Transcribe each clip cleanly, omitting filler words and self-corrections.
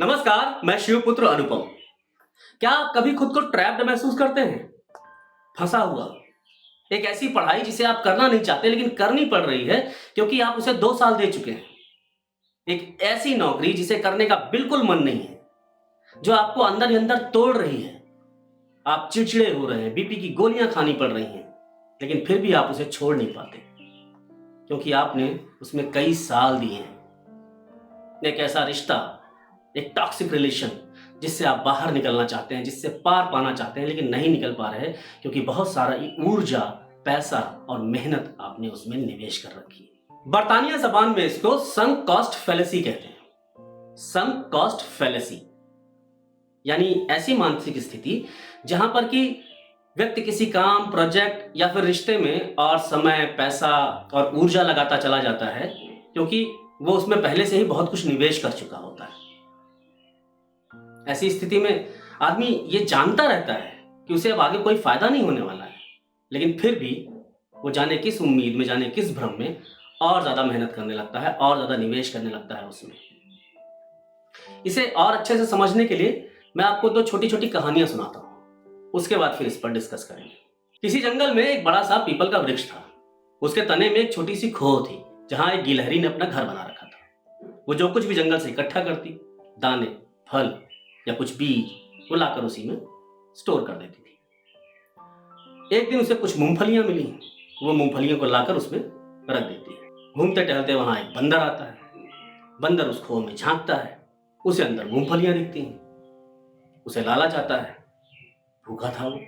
नमस्कार, मैं शिवपुत्र अनुपम। क्या आप कभी खुद को ट्रैप्ड महसूस करते हैं? फंसा हुआ एक ऐसी पढ़ाई जिसे आप करना नहीं चाहते लेकिन करनी पड़ रही है क्योंकि आप उसे 2 साल दे चुके हैं। एक ऐसी नौकरी जिसे करने का बिल्कुल मन नहीं है, जो आपको अंदर ही अंदर तोड़ रही है। आप चिड़चिड़े हो रहे हैं, बीपी की गोलियां खानी पड़ रही हैं, लेकिन फिर भी आप उसे छोड़ नहीं पाते क्योंकि आपने उसमें कई साल दिए हैं। एक ऐसा रिश्ता, एक टॉक्सिक रिलेशन जिससे आप बाहर निकलना चाहते हैं, जिससे पार पाना चाहते हैं, लेकिन नहीं निकल पा रहे क्योंकि बहुत सारा ऊर्जा, पैसा और मेहनत आपने उसमें निवेश कर रखी है। बरतानिया जबान में इसको संक कॉस्ट फैलेसी कहते हैं। संक कॉस्ट फैलेसी यानी ऐसी मानसिक स्थिति जहां पर कि व्यक्ति किसी काम, प्रोजेक्ट या फिर रिश्ते में और समय, पैसा और ऊर्जा लगाता चला जाता है क्योंकि वो उसमें पहले से ही बहुत कुछ निवेश कर चुका होता है। ऐसी स्थिति में आदमी ये जानता रहता है कि उसे अब आगे कोई फायदा नहीं होने वाला है, लेकिन फिर भी वो जाने किस उम्मीद में, जाने किस भ्रम में और ज्यादा मेहनत करने लगता है और ज्यादा निवेश करने लगता है उसमें। इसे और अच्छे से समझने के लिए मैं आपको 2 छोटी छोटी कहानियां सुनाता हूं, उसके बाद फिर इस पर डिस्कस करेंगे। किसी जंगल में एक बड़ा सा पीपल का वृक्ष था। उसके तने में एक छोटी सी खोह थी जहां एक गिलहरी ने अपना घर बना रखा था। वो जो कुछ भी जंगल से इकट्ठा करती, दाने, फल या कुछ बीज, वो लाकर उसी में स्टोर कर देती थी। एक दिन उसे कुछ मूंगफलियां मिली। वो मूंगफलियों को लाकर उसमें रख देती है। घूमते टहलते वहां एक बंदर आता है। बंदर उस खोह में झांकता है, उसे अंदर मूंगफलियां दिखती हैं। उसे लालच आता है, भूखा था वो,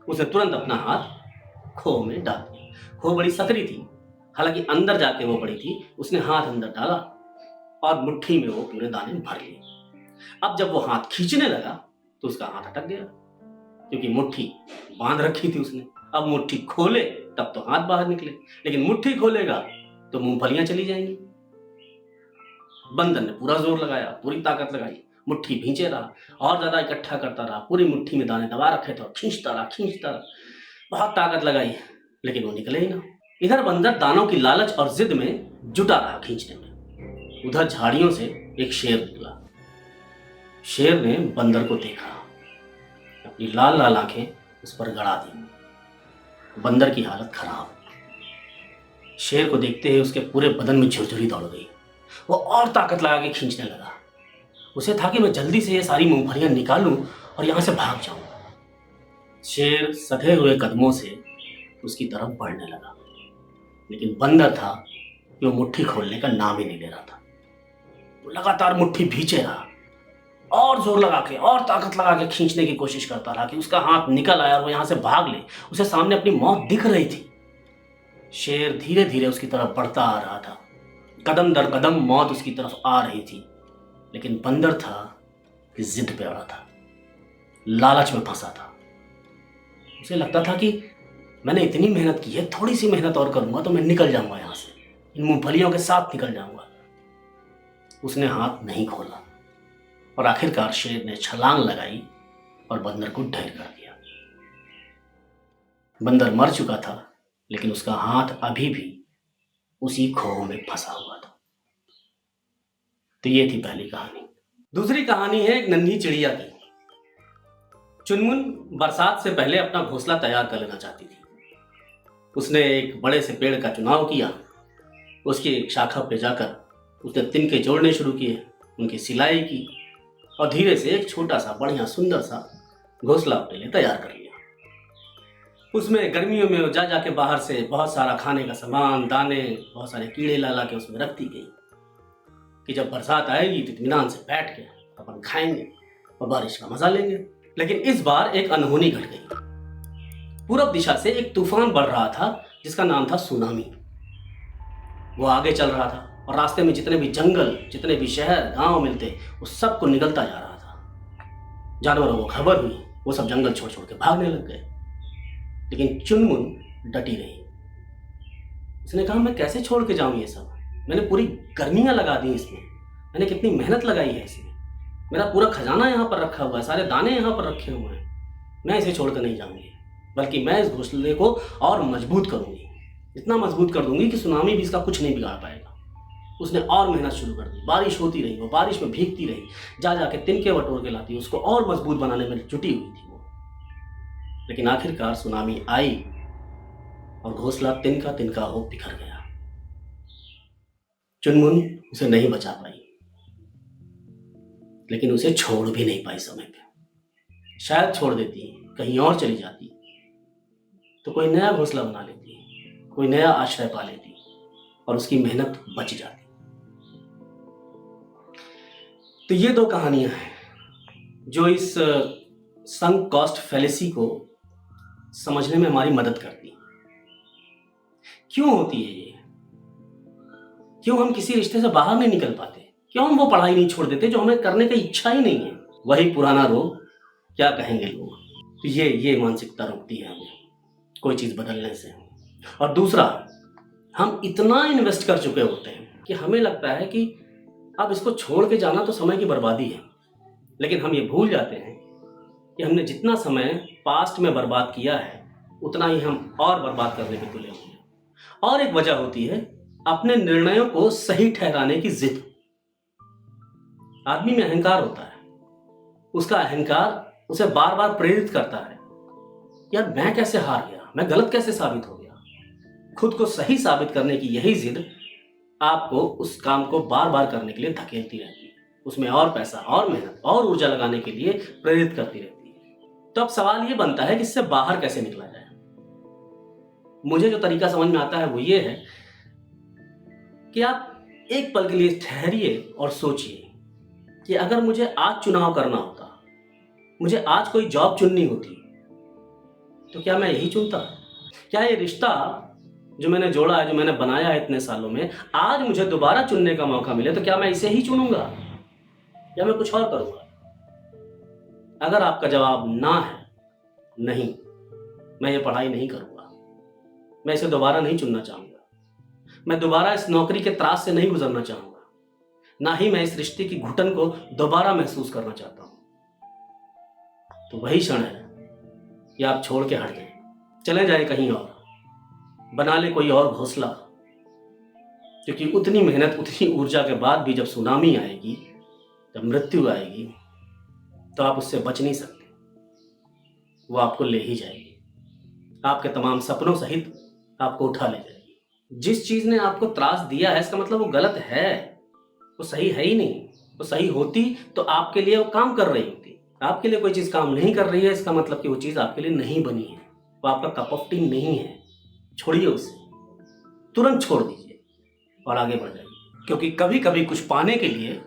उसे तुरंत अपना हाथ खोह में डाल दिया। खोह बड़ी सकरी थी, हालांकि अंदर जाके वो बड़ी थी। उसने हाथ अंदर डाला और मुट्ठी में वो पूरे दाने भर लिए। अब जब वो हाथ खींचने लगा तो उसका हाथ अटक गया क्योंकि मुट्ठी बांध रखी थी उसने। अब मुट्ठी खोले तब तो हाथ बाहर निकले, लेकिन मुट्ठी खोलेगा तो मूंगफलियां चली जाएंगी। बंदर ने पूरा जोर लगाया, पूरी ताकत लगाई, मुट्ठी भींचे रहा और ज्यादा इकट्ठा करता रहा। पूरी मुट्ठी में दाने दबा रखे थे और खींचता रहा। बहुत ताकत लगाई, लेकिन वो निकले ही ना। इधर बंदर दानों की लालच और जिद में जुटा रहा खींचने में। उधर झाड़ियों से एक शेर निकला। शेर ने बंदर को देखा, अपनी लाल लाल आंखें उस पर गड़ा दी। बंदर की हालत खराब। शेर को देखते ही उसके पूरे बदन में झुरझुरी दौड़ गई। वो और ताकत लगा के खींचने लगा। उसे था कि मैं जल्दी से ये सारी मूंगफलियां निकालूं और यहां से भाग जाऊं। शेर सधे हुए कदमों से उसकी तरफ बढ़ने लगा, लेकिन बंदर था कि वो मुट्ठी खोलने का नाम ही नहीं ले रहा था। वो लगातार मुट्ठी भींचे रहा और जोर लगा के और ताकत लगा के खींचने की कोशिश करता रहा कि उसका हाथ निकल आया और वो यहां से भाग ले। उसे सामने अपनी मौत दिख रही थी। शेर धीरे धीरे उसकी तरफ बढ़ता आ रहा था। कदम दर कदम मौत उसकी तरफ आ रही थी, लेकिन बंदर था कि जिद पे अड़ा था, लालच में फंसा था। उसे लगता था कि मैंने इतनी मेहनत की है, थोड़ी सी मेहनत और करूंगा तो मैं निकल जाऊंगा यहां से, इन मूंगफलियों के साथ निकल जाऊंगा। उसने हाथ नहीं खोला और आखिरकार शेर ने छलांग लगाई और बंदर को ढेर कर दिया। बंदर मर चुका था, लेकिन उसका हाथ अभी भी उसी खोह में फंसा हुआ था। तो ये थी पहली कहानी। दूसरी कहानी है एक नन्ही चिड़िया की। चुनमुन बरसात से पहले अपना घोंसला तैयार कर लेना चाहती थी। उसने एक बड़े से पेड़ का चुनाव किया। उसकी एक शाखा पे जाकर उसने तिनके जोड़ने शुरू किए, उनकी सिलाई की और धीरे से एक छोटा सा बढ़िया सुंदर सा घोंसला अपने लिए तैयार कर लिया। उसमें गर्मियों में जा जाके बाहर से बहुत सारा खाने का सामान, दाने, बहुत सारे कीड़े ला के उसमें रखती गई कि जब बरसात आएगी तो इत्मीनान से बैठ के अपन खाएंगे और बारिश का मजा लेंगे। लेकिन इस बार एक अनहोनी घट गई। पूरब दिशा से एक तूफान बढ़ रहा था जिसका नाम था सुनामी। वो आगे चल रहा था और रास्ते में जितने भी जंगल, जितने भी शहर, गांव मिलते, उस सबको निगलता जा रहा था। जानवरों को खबर हुई, वो सब जंगल छोड़ छोड़ के भागने लग गए, लेकिन चुनमुन डटी रही। उसने कहा, मैं कैसे छोड़ के जाऊं ये सब? मैंने पूरी गर्मियां लगा दी इसमें, मैंने कितनी मेहनत लगाई है इसमें, मेरा पूरा खजाना यहाँ पर रखा हुआ है, सारे दाने यहाँ पर रखे हुए हैं। मैं इसे छोड़कर नहीं जाऊंगी, बल्कि मैं इस घोंसले को और मजबूत करूंगी, इतना मजबूत कर दूंगी कि सुनामी भी इसका कुछ नहीं बिगाड़ पाएगा। उसने और मेहनत शुरू कर दी। बारिश होती रही, वो बारिश में भीगती रही, जा जाके तिनके बटोर के लाती, उसको और मजबूत बनाने में जुटी हुई थी वो। लेकिन आखिरकार सुनामी आई और घोंसला तिनका तिनका हो बिखर गया। चुनमुन उसे नहीं बचा पाई, लेकिन उसे छोड़ भी नहीं पाई समय पे। शायद छोड़ देती, कहीं और चली जाती, तो कोई नया घोंसला बना लेती, कोई नया आश्रय पा लेती और उसकी मेहनत बच जाती। तो ये दो कहानियां हैं जो इस संक कॉस्ट फैलेसी को समझने में हमारी मदद करती हैं। क्यों होती है ये? क्यों हम किसी रिश्ते से बाहर नहीं निकल पाते? क्यों हम वो पढ़ाई नहीं छोड़ देते जो हमें करने की इच्छा ही नहीं है? वही पुराना रोग, क्या कहेंगे लोग। तो ये मानसिकता रोकती है हमें कोई चीज बदलने से। और दूसरा, हम इतना इन्वेस्ट कर चुके होते हैं कि हमें लगता है कि अब इसको छोड़ के जाना तो समय की बर्बादी है। लेकिन हम ये भूल जाते हैं कि हमने जितना समय पास्ट में बर्बाद किया है उतना ही हम और बर्बाद करने के तुले हुए हैं। और एक वजह होती है अपने निर्णयों को सही ठहराने की जिद। आदमी में अहंकार होता है, उसका अहंकार उसे बार बार प्रेरित करता है, यार मैं कैसे हार गया, मैं गलत कैसे साबित हो गया। खुद को सही साबित करने की यही जिद आपको उस काम को बार बार करने के लिए धकेलती रहती है, उसमें और पैसा और मेहनत और ऊर्जा लगाने के लिए प्रेरित करती रहती है। तो अब सवाल ये बनता है कि इससे बाहर कैसे निकला जाए। मुझे जो तरीका समझ में आता है वो ये है कि आप एक पल के लिए ठहरिए और सोचिए कि अगर मुझे आज चुनाव करना होता, मुझे आज कोई जॉब चुननी होती, तो क्या मैं यही चुनता? क्या ये रिश्ता जो मैंने जोड़ा है, जो मैंने बनाया है इतने सालों में, आज मुझे दोबारा चुनने का मौका मिले तो क्या मैं इसे ही चुनूंगा या मैं कुछ और करूंगा? अगर आपका जवाब ना है, नहीं, मैं ये पढ़ाई नहीं करूंगा, मैं इसे दोबारा नहीं चुनना चाहूंगा, मैं दोबारा इस नौकरी के त्रास से नहीं गुजरना चाहूंगा, ना ही मैं इस रिश्ते की घुटन को दोबारा महसूस करना चाहता हूं, तो वही क्षण है कि आप छोड़ के हट जाएं, चले जाए कहीं और, बना ले कोई और घोंसला। क्योंकि उतनी मेहनत, उतनी ऊर्जा के बाद भी जब सुनामी आएगी, जब मृत्यु आएगी, तो आप उससे बच नहीं सकते, वो आपको ले ही जाएगी, आपके तमाम सपनों सहित आपको उठा ले जाएगी। जिस चीज ने आपको त्रास दिया है इसका मतलब वो गलत है, वो सही है ही नहीं। वो सही होती तो आपके लिए वो काम कर रही होती। आपके लिए कोई चीज काम नहीं कर रही है इसका मतलब कि वो चीज आपके लिए नहीं बनी है, वो आपका कप ऑफ टी नहीं है। छोड़िए उसे, तुरंत छोड़ दीजिए और आगे बढ़ जाइए। क्योंकि कभी कभी कुछ पाने के लिए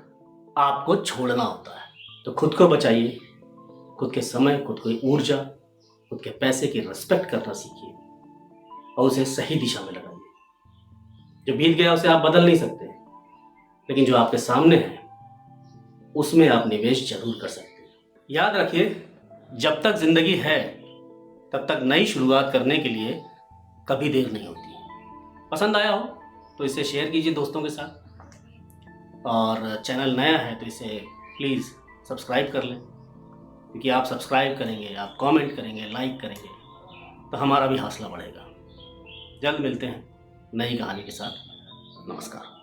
आपको छोड़ना होता है। तो खुद को बचाइए, खुद के समय, खुद की ऊर्जा, खुद के पैसे की रिस्पेक्ट करना सीखिए और उसे सही दिशा में लगाइए। जो बीत गया उसे आप बदल नहीं सकते, लेकिन जो आपके सामने है उसमें आप निवेश जरूर कर सकते हैं। याद रखिए, जब तक जिंदगी है तब तक नई शुरुआत करने के लिए कभी देर नहीं होती। पसंद आया हो तो इसे शेयर कीजिए दोस्तों के साथ, और चैनल नया है तो इसे प्लीज़ सब्सक्राइब कर लें, क्योंकि आप सब्सक्राइब करेंगे, आप कमेंट करेंगे, लाइक करेंगे तो हमारा भी हौसला बढ़ेगा। जल्द मिलते हैं नई कहानी के साथ। नमस्कार।